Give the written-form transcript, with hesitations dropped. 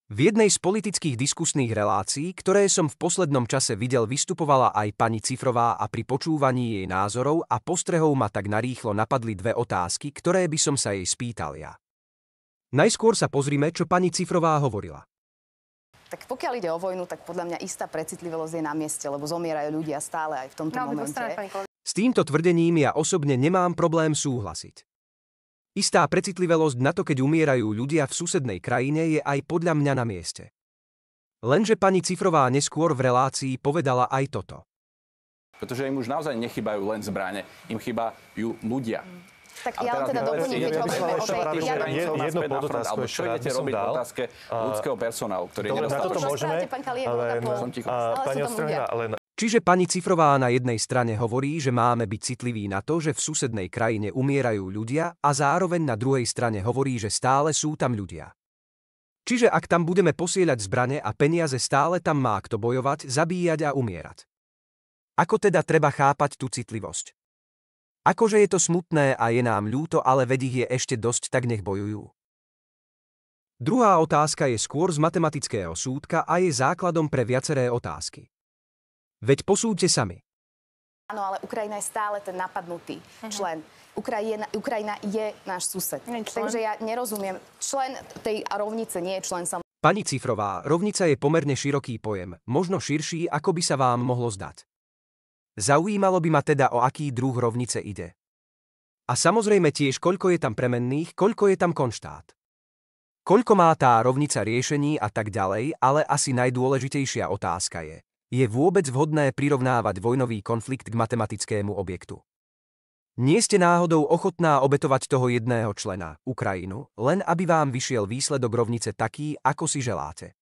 V jednej z politických diskusných relácií, ktoré som v poslednom čase videl, vystupovala aj pani Cifrová a pri počúvaní jej názorov a postrehov ma tak narýchlo napadli dve otázky, ktoré by som sa jej spýtal ja. Najskôr sa pozrime, čo pani Cifrová hovorila. Tak pokiaľ ide o vojnu, tak podľa mňa istá precitlivosť je na mieste, lebo zomierajú ľudia stále aj v tomto momente. S týmto tvrdením ja osobne nemám problém súhlasiť. Istá precitlivosť na to, keď umierajú ľudia v susednej krajine, je aj podľa mňa na mieste. Lenže pani Cifrová neskôr v relácii povedala aj toto. Pretože im už naozaj nechybajú len zbrane, im chýbajú ľudia. Tak ja teda doplním, keď hovoríme o tej... Jednu podotázku ešte rád by som dal. Otázke ľudského personálu, ktorý je dobre, na toto môžeme, pani Ostrhina, len... Čiže pani Cifrová na jednej strane hovorí, že máme byť citliví na to, že v susednej krajine umierajú ľudia, a zároveň na druhej strane hovorí, že stále sú tam ľudia. Čiže ak tam budeme posieľať zbrane a peniaze, stále tam má kto bojovať, zabíjať a umierať. Ako teda treba chápať tú citlivosť? Akože je to smutné a je nám ľúto, ale veď ich je ešte dosť, tak nech bojujú. Druhá otázka je skôr z matematického súdka a je základom pre viaceré otázky. Veď posúďte sami. Áno, ale Ukrajina je stále ten napadnutý člen. Ukrajina je náš sused. Takže ja nerozumiem. Člen tej rovnice nie je člen sam. Pani Cifrová, rovnica je pomerne široký pojem, možno širší, ako by sa vám mohlo zdať. Zaujímalo by ma teda, o aký druh rovnice ide. A samozrejme tiež, koľko je tam premenných, koľko je tam konštát. Koľko má tá rovnica riešení a tak ďalej, ale asi najdôležitejšia otázka je vôbec vhodné prirovnávať vojnový konflikt k matematickému objektu? Nie ste náhodou ochotná obetovať toho jedného člena, Ukrajinu, len aby vám vyšiel výsledok rovnice taký, ako si želáte?